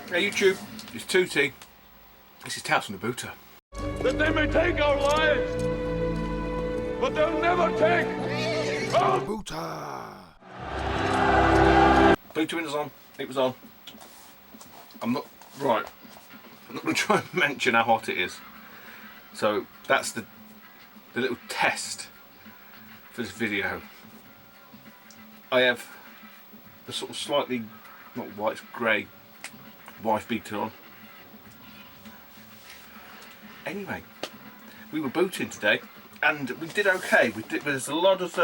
Hey YouTube, it's Tooty. This is Tales from the Booter. That they may take our lives, but they'll never take our Booter! Booter was on. It was on. I'm not going to try and mention how hot it is. So that's the little test for this video. I have a sort of slightly, not white, it's grey wife beater on. Anyway, we were booting today and we did okay. There's a lot of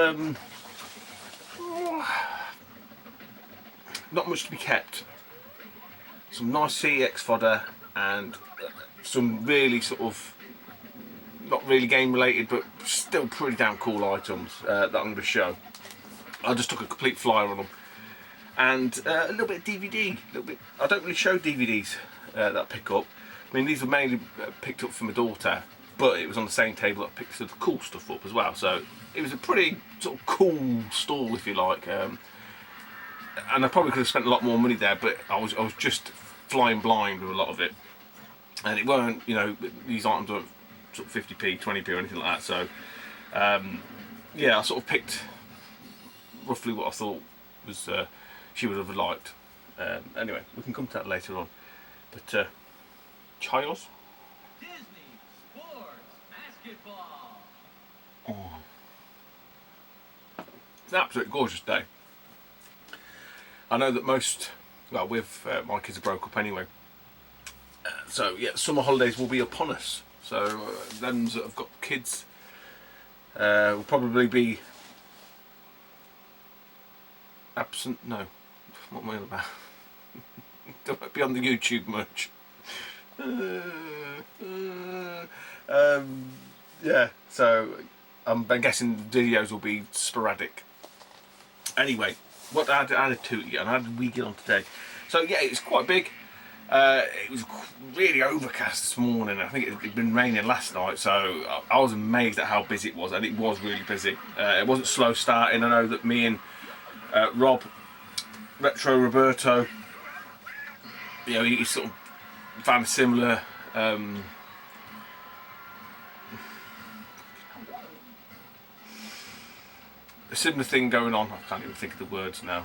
not much to be kept. Some nice CEX fodder and some really sort of not really game related but still pretty damn cool items that I'm going to show. I just took a complete flyer on them and a little bit of DVD. I don't really show DVDs that I pick up. I mean, these were mainly picked up for my daughter, but it was on the same table that I picked the cool stuff up as well. So it was a pretty sort of cool stall, if you like. And I probably could have spent a lot more money there, but I was just flying blind with a lot of it. And it weren't, you know, these items weren't sort of 50p, 20p or anything like that. So yeah, I sort of picked roughly what I thought was she would have liked. Anyway, we can come to that later on. But Chios. Disney Sports Basketball. Oh. It's an absolutely gorgeous day. I know that most, well, with my kids are broke up anyway. So yeah, summer holidays will be upon us. So them that have got kids will probably be absent. No, what am I on about? Don't be on the YouTube much. Yeah, so I'm guessing the videos will be sporadic. Anyway, what I added to it, and how did we get on today? So yeah, it's quite big. It was really overcast this morning. I think it had been raining last night, so I was amazed at how busy it was, and it was really busy. It wasn't slow starting. I know that me and Rob, Retro Roberto, you know, he sort of found a similar a similar thing going on. I can't even think of the words now.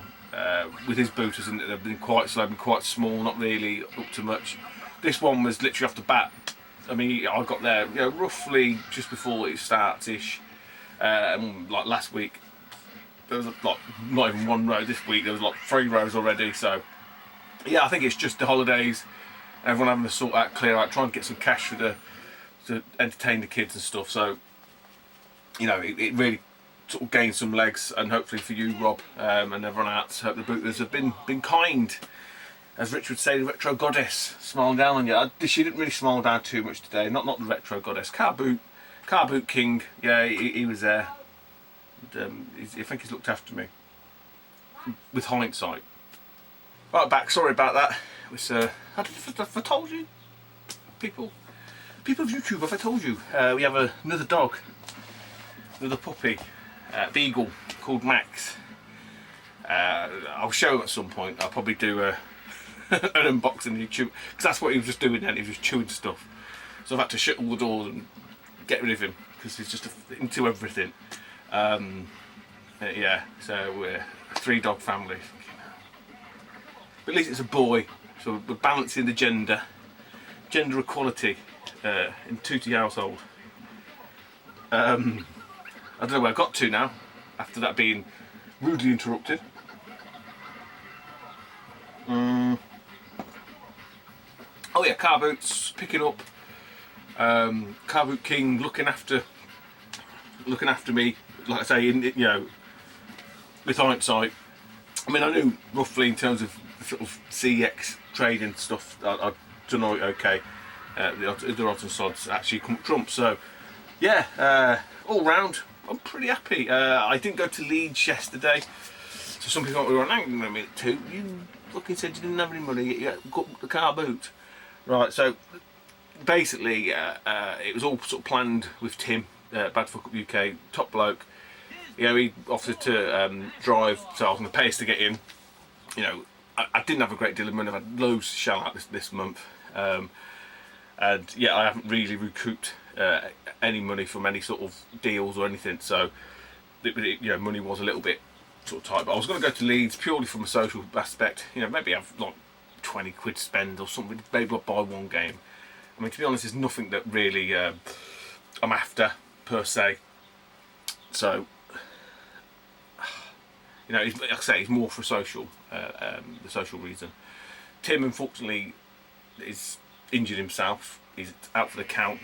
With his booters, and they've been quite slow, been quite small, not really up to much. This one was literally off the bat. I mean, I got there, you know, roughly just before it starts ish. And like last week, there was like not even one row. This week there was like 3 rows already. So yeah, I think it's just the holidays. Everyone having to sort out, clear out, try and get some cash for to entertain the kids and stuff. So you know, it really sort of gained some legs, and hopefully for you, Rob, and everyone else, hope the booters have been kind. As Rich would say, the Retro Goddess smiling down on you. She didn't really smile down too much today. Not the Retro Goddess. Car Boot King. Yeah, he was there. And, I think he's looked after me with hindsight. Right back. Sorry about that. It was. Have I told you, people of YouTube? Have I told you? We have another dog, another puppy. Beagle called Max. I'll show him at some point. I'll probably do an unboxing on YouTube, because that's what he was just doing then. He was just chewing stuff. So I've had to shut all the doors and get rid of him because he's just into everything. Yeah, so we're a 3-dog family. But at least it's a boy, so we're balancing the gender equality in Tooty household. I don't know where I got to now, after that being rudely interrupted. Oh yeah, Car Boots picking up. Car Boot King looking after me, like I say, you know, with hindsight. I mean, I knew roughly in terms of sort of CEX trading stuff, I'd done all okay. The other odds and sods actually come trump. So yeah, all round, I'm pretty happy. I didn't go to Leeds yesterday, so some people were on, hang on a minute, too. You fucking said you didn't have any money, you got the Car Boot. Right, so basically, it was all sort of planned with Tim, Bad Fuck Up UK, top bloke. You know, he offered to drive, so I was going to pay us to get in. You know, I didn't have a great deal of money. I've had loads to shell out this month, and yeah, I haven't really recouped any money from any sort of deals or anything. So you know, money was a little bit sort of tight. But I was going to go to Leeds purely from a social aspect. You know, maybe have like 20 quid to spend or something. Maybe I'll buy one game. I mean, to be honest, there's nothing that really I'm after per se. So you know, like I say, it's more for social, the social reason. Tim, unfortunately, is injured himself. He's out for the count.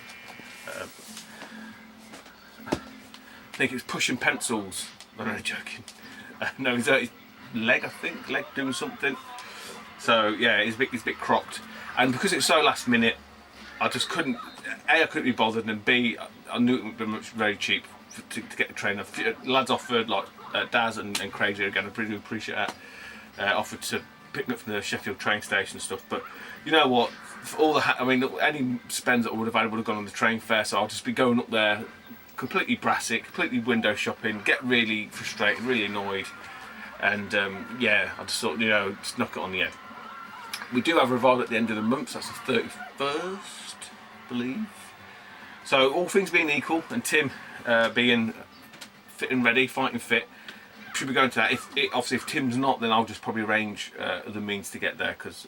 I think it's pushing pencils. I'm only joking. No, he's hurt his leg, I think. Leg doing something. So yeah, he's a bit cropped. And because it's so last minute, I just couldn't. A, I couldn't be bothered, and B, I knew it would be very cheap to get the train. Lads offered, like Daz and Crazy again, I really do appreciate that. Offered to pick me up from the Sheffield train station and stuff. But you know what? For all the, I mean, any spends that I would have had would have gone on the train fare. So I'll just be going up there, completely brassic, completely window shopping, get really frustrated, really annoyed, and yeah, I just thought, you know, just knock it on the head. We do have a revival at the end of the month. So that's the 31st, I believe. So all things being equal, and Tim being fit and ready, fighting fit, should be going to that. Obviously, if Tim's not, then I'll just probably arrange the means to get there, because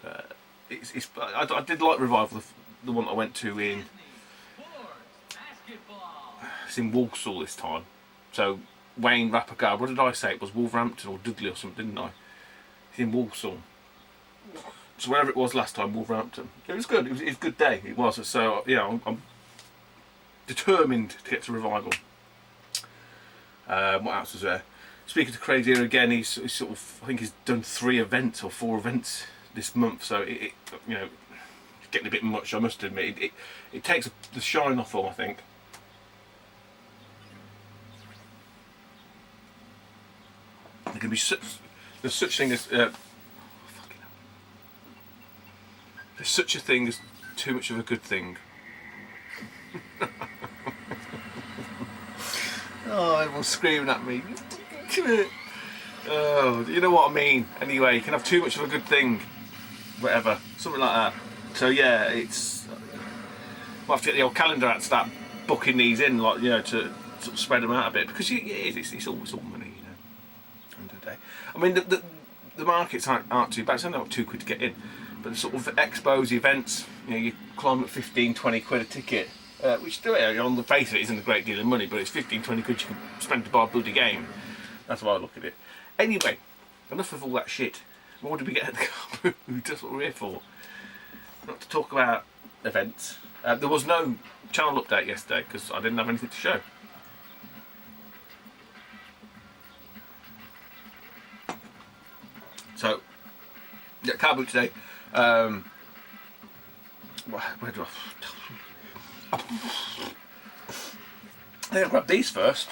I did like Revival, the one I went to in. It's in Walsall this time. So Wayne Rappagard, what did I say? It was Wolverhampton or Dudley or something, didn't I? It's in Walsall. So wherever it was last time, Wolverhampton. It was good. It was a good day. It was. So you know, I'm determined to get to Revival. What else was there? Speaking to Craig here again, he's sort of, I think he's done 3 events or 4 events this month. So you know, it's getting a bit much, I must admit. It takes the shine off him, I think. There can be there's such thing as there's such a thing as too much of a good thing. Oh, everyone's screaming at me. Oh, you know what I mean. Anyway, you can have too much of a good thing, whatever, something like that. So yeah, it's. We'll have to get the old calendar out and start booking these in, like, you know, to sort of spread them out a bit, because it's all money, you know. End of the day. I mean, the markets aren't too bad. It's only about £2 to get in, but the sort of expos, events, you know, you climb at 15, 20 quid a ticket. Which on the face of it isn't a great deal of money, but it's 15, 20 quid you can spend to buy a bloody game. That's why I look at it. Anyway, enough of all that shit. What did we get at the car? That's what we're here for. Not to talk about events. There was no channel update yesterday because I didn't have anything to show. So, yeah, car boot today. Where do I? I think I grabbed these first.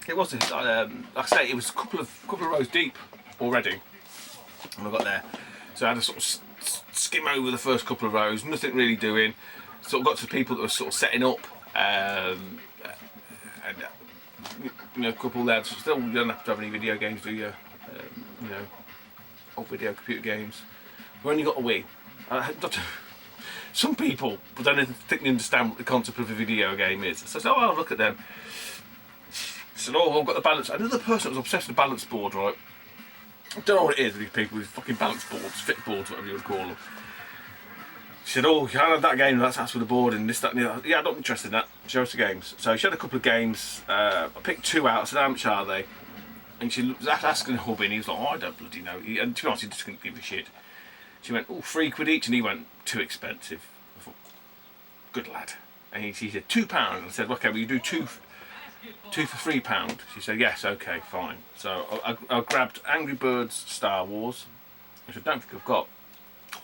It was, like I say, it was a couple of rows deep already when I got there. So I had to sort of skim over the first couple of rows, nothing really doing. Sort of got to the people that were sort of setting up, and you know, a couple there. Still, you don't have to have any video games, do you? You know, old video computer games. We've only got a Wii. Some people don't think they understand what the concept of a video game is. So I said, oh, look at them. I said, oh, I've got the balance. Another person was obsessed with the balance board, right? I don't know what it is with these people with fucking balance boards, fit boards, whatever you would call them. She said, oh, you can't have that game, that's with the board and this, that, and the other. Yeah, I'm not interested in that. Show us the games. So she had a couple of games. I picked 2 out. I said, how much are they? And she was asking Hubby, and he was like, oh, I don't bloody know. And to be honest, he just couldn't give a shit. She went, oh, £3 each, and he went, too expensive. I thought, good lad. And he said, £2. I said, okay, well, you do two for £3. She said, yes, okay, fine. So I grabbed Angry Birds Star Wars, which I don't think I've got,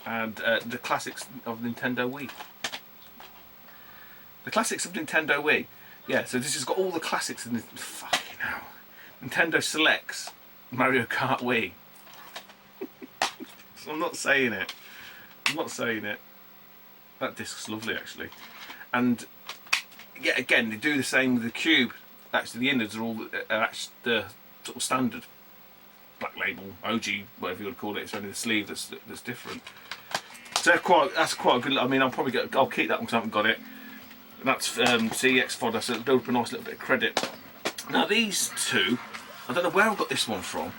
and the classics of Nintendo Wii. The classics of Nintendo Wii. Yeah, so this has got all the classics in the fucking hell. Nintendo Selects Mario Kart Wii. I'm not saying it. I'm not saying it. That disc's lovely, actually. And yeah, again, they do the same with the Cube. Actually, the innards are all actually the sort of standard. Black Label, OG, whatever you want to call it. It's only the sleeve that's different. So that's quite a good. I mean, I'll keep that one because I haven't got it. That's CEX fodder, so it'll build up a nice little bit of credit. Now these two, I don't know where I got this one from,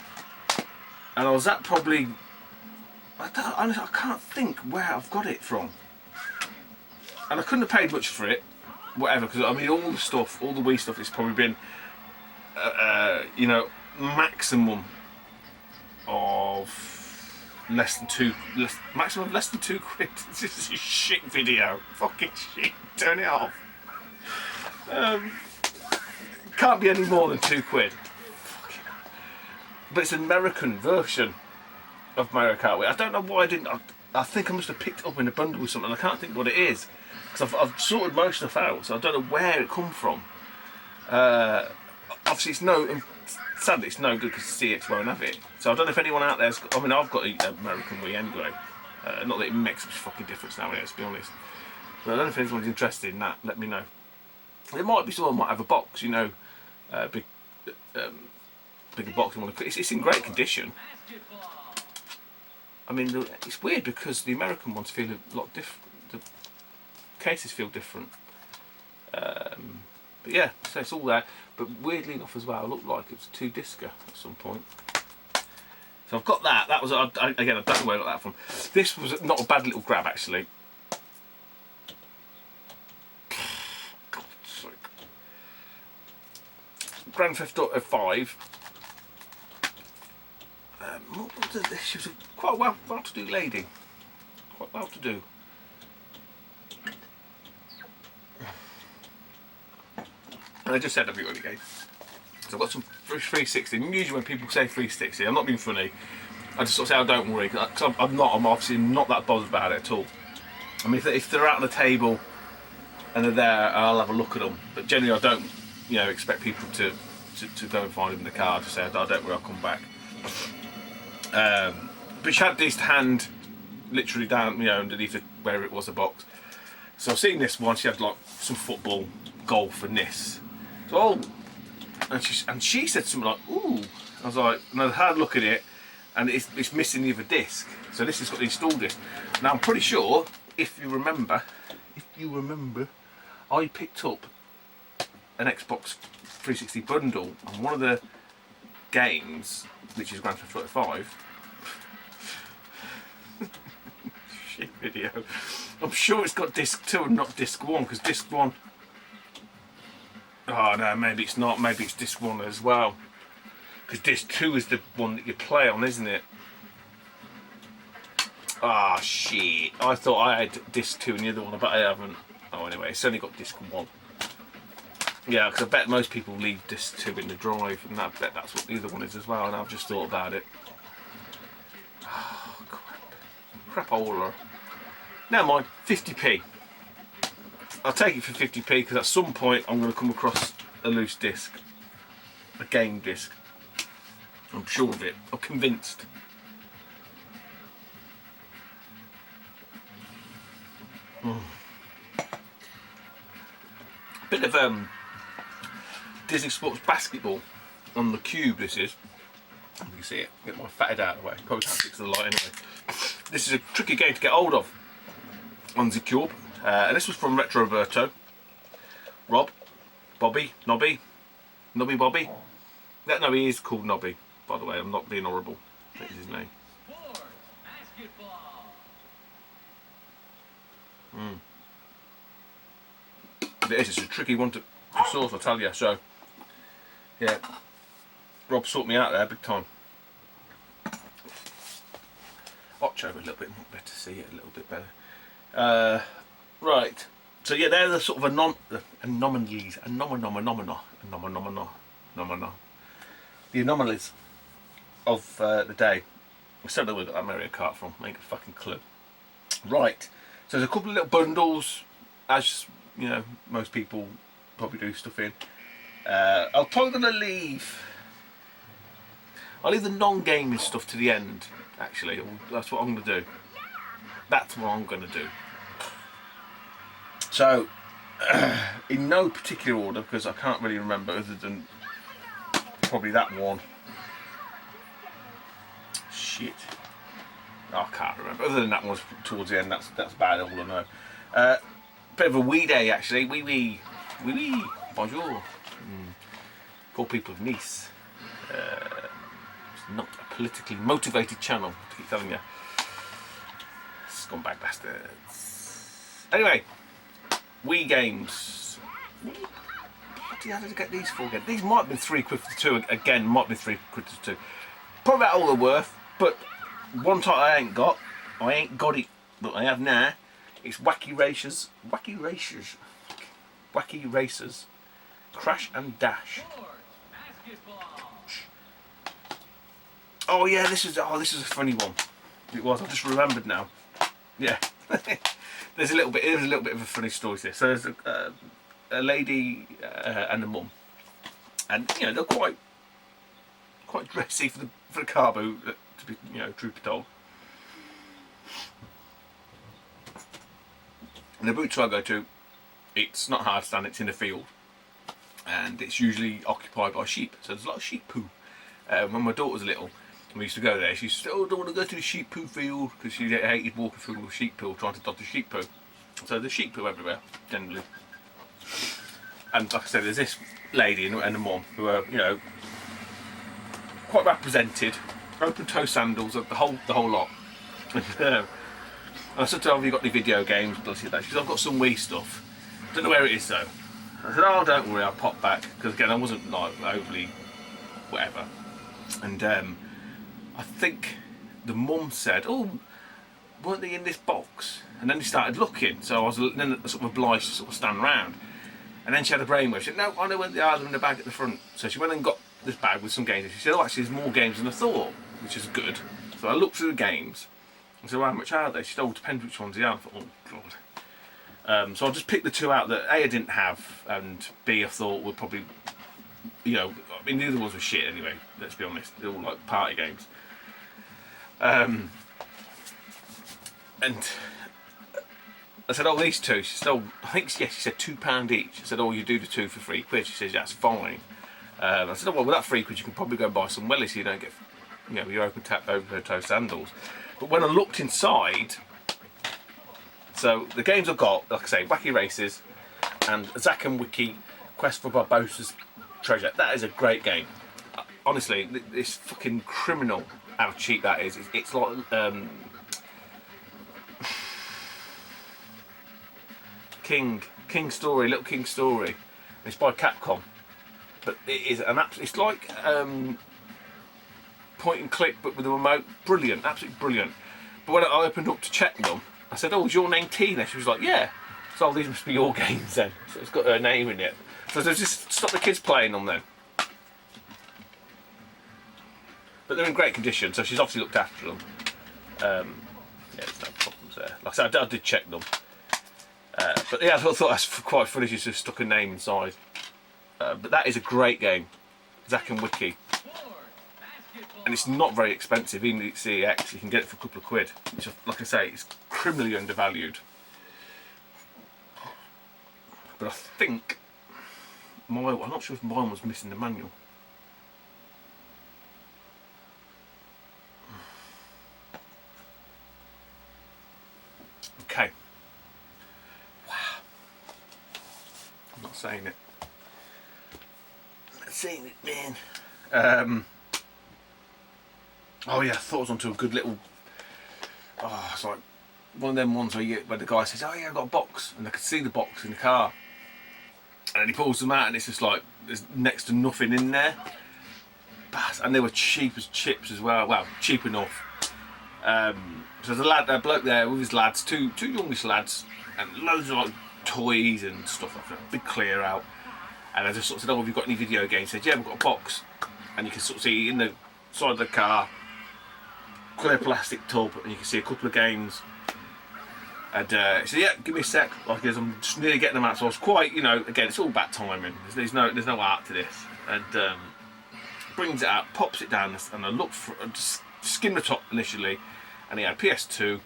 and I was at probably. I can't think where I've got it from, and I couldn't have paid much for it, whatever. Because I mean, all the Wii stuff, it's probably been, you know, maximum of less than £2 quid. This is a shit video. Fucking shit. Turn it off. Can't be any more than £2 quid. Fucking hell. But it's an American version of Mario Kart Wii. I don't know why I didn't. I think I must have picked it up in a bundle with something. I can't think what it is because I've sorted most stuff out, so I don't know where it come from. Obviously, sadly, it's no good because CX won't have it. So I don't know if anyone out there's. I mean, I've got an American Wii anyway. Not that it makes much fucking difference nowadays, to be honest. But I don't know if anyone's interested in that. Let me know. There might be someone might have a box, you know, bigger box. It's in great condition. I mean, it's weird because the American ones feel a lot different. The cases feel different. But yeah, so it's all there. But weirdly enough as well, it looked like it was 2-discer at some point. So I've got that. That was again, I don't know where I got that from. This was not a bad little grab actually. God's sake. Grand Theft Auto 5. She was a quite well-to-do lady. Quite well-to-do. And I just said everybody game. So I've got some 360. And usually when people say 360, I'm not being funny. I just sort of say, oh, don't worry, because I'm obviously not that bothered about it at all. I mean, if they're out on the table and they're there, I'll have a look at them. But generally, I don't, you know, expect people to go and find them in the car. Just say, oh, don't worry, I'll come back. But she had this hand literally down, you know, underneath where it was a box. So I've seen this one. She had like some football, golf, and this. So and she said something like, "Ooh." I was like, and I had a look at it, and it's missing the other disc. So this has got the install disc. Now I'm pretty sure, if you remember, I picked up an Xbox 360 bundle on one of the games, which is Grand Theft Auto 5. Shit video. I'm sure it's got disc 2 and not disc 1, because disc 1. Oh no, maybe it's not. Maybe it's disc 1 as well. Because disc 2 is the one that you play on, isn't it? Ah, oh, shit. I thought I had disc 2 and the other one, but I haven't. Oh, anyway, it's only got disc 1. Yeah, because I bet most people leave disc 2 in the drive, and I bet that's what the other one is as well, and I've just thought about it. Oh, crap hauler. Never mind, 50p. I'll take it for 50p because at some point I'm going to come across a loose disc. A game disc. I'm sure of it. I'm convinced. Bit of Disney Sports Basketball on the cube, this is. You can see it. Get my fatted out of the way. Probably can't fix the light anyway. This is a tricky game to get hold of on the cube. And this was from Retro Roberto. Rob, Bobby, Nobby, Bobby. No, he is called Nobby, by the way. I'm not being horrible. That is his name. Sports basketball. It's a tricky one to solve, I tell you. So, yeah, Rob sorted me out there big time. Watch over a little bit more, better see it a little bit better. Right, so yeah, they're the sort of anomalies, the anomalies of the day. I don't know where I got that Mario Kart from, I ain't a fucking clue. Right, so there's a couple of little bundles, as you know, most people probably do stuff in. I'll probably leave the non-gaming stuff to the end, actually. That's what I'm going to do. That's what I'm going to do. So, in no particular order, because I can't really remember other than probably that one. shit. I can't remember. Other than that one was towards the end. That's about all I know. Bit of a wee day actually. Wee. Bonjour. Poor people of Nice. It's not a politically motivated channel, to keep telling you. Scumbag bastards. Anyway, Wii games. What did I get these for again? These might have been £3 for the two. Again, might have been £3 for the two. Probably about all they're worth. But one title I ain't got it, but I have now. It's Wacky Racers, Crash and Dash. Oh yeah, this is a funny one. It was. I just remembered now. Yeah, there's a little bit of a funny story here. So there's a lady and a mum, and you know they're quite dressy for the car boot, to be truth be told. And the boots I go to, it's not hard stand, it's in a field, and it's usually occupied by sheep. So there's a lot of sheep poo. When my daughter was little, we used to go there. She used to say, "Oh, I don't want to go to the sheep poo field," because she hated walking through the sheep poo, trying to dodge the sheep poo. So there's sheep poo everywhere, generally. And like I said, there's this lady and a mum who are, quite represented. Open toe sandals, the whole lot. And I said to her, "Have you got any video games?" She said, "I've got some Wii stuff. Don't know where it is though." I said, "Oh, don't worry, I'll pop back," because again, I wasn't like overly whatever. And I think the mum said, "Oh, weren't they in this box?" And then he started looking, so I was then sort of obliged to sort of stand round. And then she had a brainwave. She said, "No, I know where they are. They're in the bag at the front." So she went and got this bag with some games. She said, "Oh, actually, there's more games than I thought," which is good. So I looked through the games. I said, "Well, how much are they?" She said, "Oh, it depends which ones they are." I thought, "Oh God." So I just picked the two out that A, I didn't have, and B, I thought would probably, I mean, the other ones were shit anyway. Let's be honest. They're all like party games. And I said, "Oh, these two." She said, "Oh, I think yes." She said £2 each. I said, "Oh, you do the two for £3." She says, "That's fine." I said, "Oh, well, with that £3, you can probably go and buy some wellies so you don't get, your open toe sandals." But when I looked inside, so the games I've got, like I say, Wacky Races and Zack and Wiki Quest for Barbossa's Treasure. That is a great game. Honestly, it's fucking criminal how cheap that is. It's like King Story, Little King Story. It's by Capcom, but it is it's like point and click, but with a remote. Brilliant, absolutely brilliant. But when I opened up to check them, I said, "Oh, is your name Tina?" She was like, "Yeah." So these must be your games then. So it's got her name in it. So just stop the kids playing them then. But they're in great condition, so she's obviously looked after them. Yeah, there's no problems there. Like I said, I did check them. But yeah, I thought that's quite funny. She just stuck a name inside. But that is a great game, Zack and Wiki, and it's not very expensive. Even at CEX, you can get it for a couple of quid. Which, like I say, it's criminally undervalued. But I think I'm not sure if mine was missing the manual. Okay. Wow. I'm not saying it. I'm not saying it, man. Oh yeah, I thought I was onto a good little. Oh, it's like one of them ones where the guy says, "Oh yeah, I've got a box," and I could see the box in the car, and then he pulls them out, and it's just like there's next to nothing in there. And they were cheap as chips as well. Well, cheap enough. So there's a bloke there with his lads, two youngish lads, and loads of like toys and stuff like that. Big clear out. And I just sort of said, "Oh, have you got any video games?" He said, "Yeah, we've got a box," and you can sort of see in the side of the car, clear plastic tub, and you can see a couple of games. And he said, "Yeah, give me a sec," like I'm just nearly getting them out. So I was quite, again, it's all about timing. There's no art to this. And brings it out, pops it down, and I looked for, just skimmed the top initially, and he had PS2,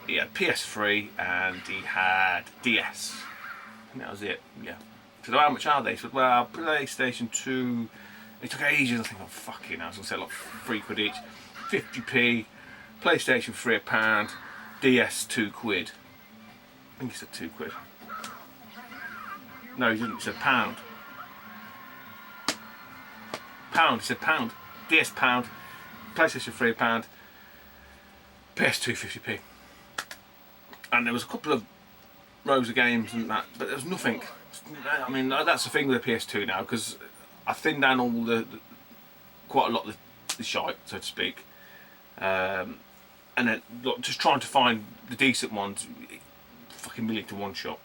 he had PS3, and he had DS, and that was it. Yeah. So how much are they? He said, "Well, PlayStation 2. It took ages. I think, "Oh fucking hell," I was gonna say like £3 each, 50p. PlayStation 3 £1, DS £2. I think he said £2. No, he didn't. He said £1. He said £1. DS £1, PlayStation 3 £1, PS2 50p. And there was a couple of rows of games and that, but there was nothing. I mean, that's the thing with the PS2 now, because I thinned down all quite a lot of the shite, so to speak. And then look, just trying to find the decent ones, fucking million to one shot.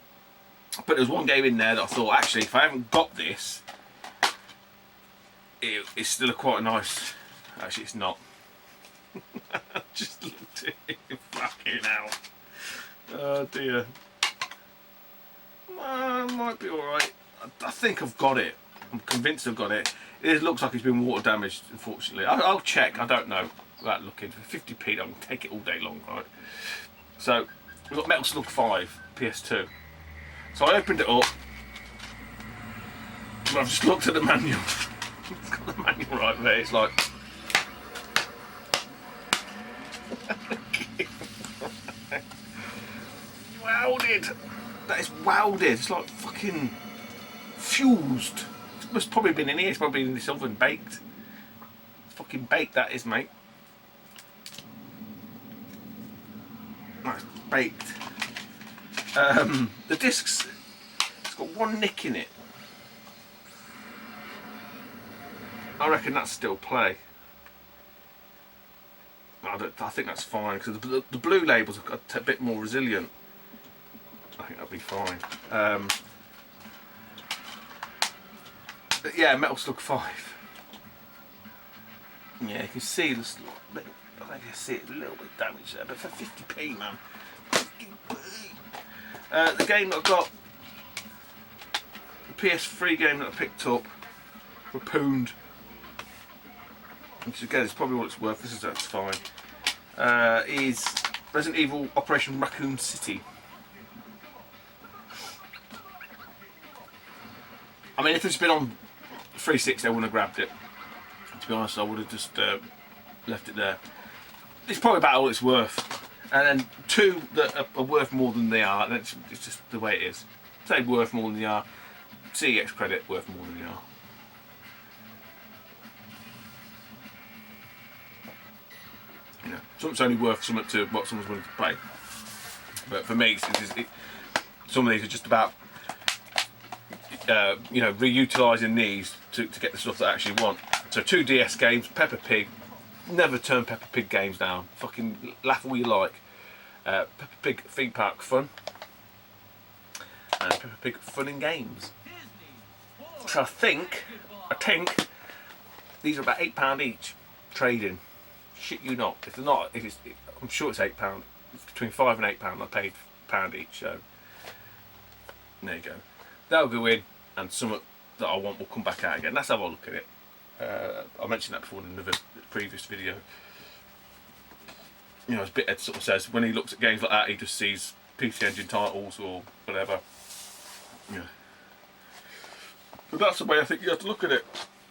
But there was one game in there that I thought, actually, if I haven't got this, it's still quite nice. Actually, it's not. Just looked at it, fucking hell. Oh dear. Might be alright. I think I've got it. I'm convinced I've got it. It looks like it's been water damaged, unfortunately. I'll check, I don't know, without looking. For 50p, I can take it all day long, right? So, we've got Metal Slug 5, PS2. So I opened it up, and I've just looked at the manual. It's got the manual right there, it's like... Welded! That is welded, it's like fucking fused. It must probably been in here, it's probably in this oven baked. It's fucking baked, that is, mate. That's baked. The discs, it's got one nick in it. I reckon that's still play. I think that's fine, because the blue labels are a bit more resilient. I think that'll be fine. But yeah, Metal Slug 5. Yeah, you can see this. I think you can see it a little bit damaged there, but for 50p, man. 50p. The game that I got, the PS3 game that I picked up, Repooned, which again is probably what it's worth. That's fine. Is Resident Evil Operation Raccoon City. I mean, if it's been on 360, I wouldn't have grabbed it. To be honest, I would have just left it there. It's probably about all it's worth. And then two that are worth more than they are, and it's just the way it is. Say worth more than they are. CEX credit worth more than they are. You know, something's only worth something to what someone's willing to pay. But for me, some of these are just about you know, reutilising these to get the stuff that I actually want. So 2 DS games, Peppa Pig. Never turn Peppa Pig games down. Fucking laugh all you like. Peppa Pig Theme Park Fun. And Peppa Pig Fun and Games. So I think these are about £8 each. Trading. Shit you not. If they're not, I'm sure it's £8. It's between £5 and £8. I paid £1 each. So there you go. That'll go in, and some that I want will come back out again. That's how I look at it. I mentioned that before in another previous video. You know, as Bithead sort of says, when he looks at games like that, he just sees PC Engine titles or whatever. Yeah. But that's the way I think you have to look at it.